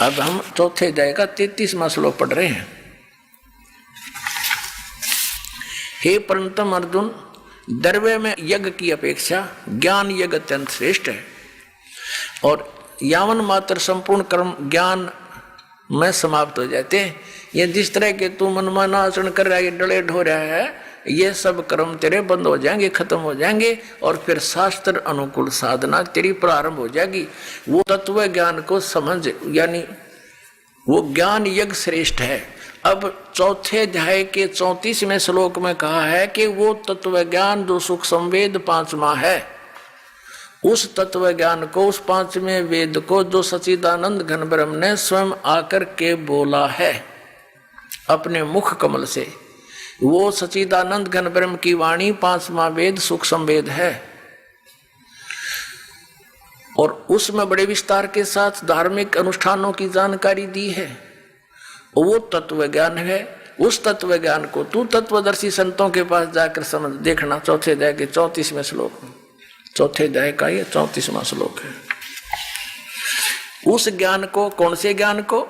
अब हम चौथे अध्याय का 33वां श्लोक पढ़ रहे हैं। हे परंतम अर्जुन, द्रव्य में यज्ञ की अपेक्षा ज्ञान यज्ञ अत्यंत श्रेष्ठ है, और यावन मात्र संपूर्ण कर्म ज्ञान में समाप्त हो जाते हैं। ये जिस तरह के तू मनमाना आचरण कर रहा है, ये डले ढो रहा है, ये सब कर्म तेरे बंद हो जाएंगे, खत्म हो जाएंगे, और फिर शास्त्र अनुकूल साधना तेरी प्रारंभ हो जाएगी। वो तत्व ज्ञान को समझ, यानी वो ज्ञान यज्ञ श्रेष्ठ है। अब चौथे अध्याय के 34वें श्लोक में कहा है कि वो तत्व ज्ञान जो सुख संवेद 5वां है, उस तत्व ज्ञान को, उस 5वें वेद को जो सच्चिदानंद घन ब्रह्म ने स्वयं आकर के बोला है अपने मुख कमल से, वो सच्चिदानंद घन ब्रह्म की वाणी 5वां वेद सुख संवेद है, और उसमें बड़े विस्तार के साथ धार्मिक अनुष्ठानों की जानकारी दी है। वो तत्व ज्ञान है। उस तत्व ज्ञान को तू तत्वदर्शी संतों के पास जाकर समझ देखना। चौथे अध्याय के 34वें श्लोक में, चौथे अध्याय का ये 34वां श्लोक है। उस ज्ञान को, कौन से ज्ञान को?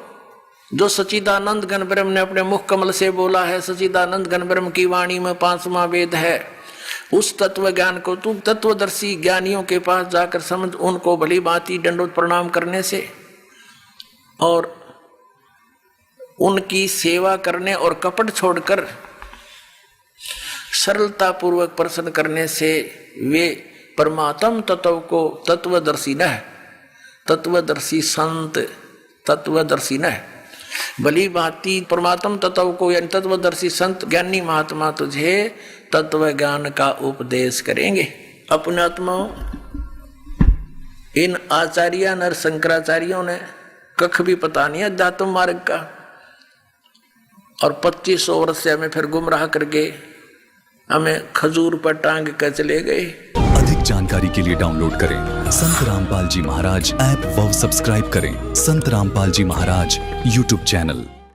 जो सच्चिदानंद घन ब्रह्म ने अपने मुख कमल से बोला है, सच्चिदानंद घन ब्रह्म की वाणी में 5वां वेद है। उस तत्व ज्ञान को तू तत्वदर्शी ज्ञानियों के पास जाकर समझ, उनको भली भांति दंडोत प्रणाम करने से और उनकी सेवा करने और कपट छोड़कर सरलता पूर्वक प्रसन्न करने से वे परमात्म तत्व को तत्वदर्शी न, तत्वदर्शी संत, तत्वदर्शी न भली भांति परमात्म तत्व को, यानी तत्वदर्शी संत ज्ञानी महात्मा तुझे तत्व ज्ञान का उपदेश करेंगे। अपने आत्माओं, इन आचार्य नर शंकराचार्यों ने कख भी पता नहीं अध्यात्म मार्ग का, और 2500 वर्ष से हमें फिर गुमराह करके हमें खजूर पर टांग कर चले गए। अधिक जानकारी के लिए डाउनलोड करें संत रामपाल जी महाराज ऐप व सब्सक्राइब करें संत रामपाल जी महाराज यूट्यूब चैनल।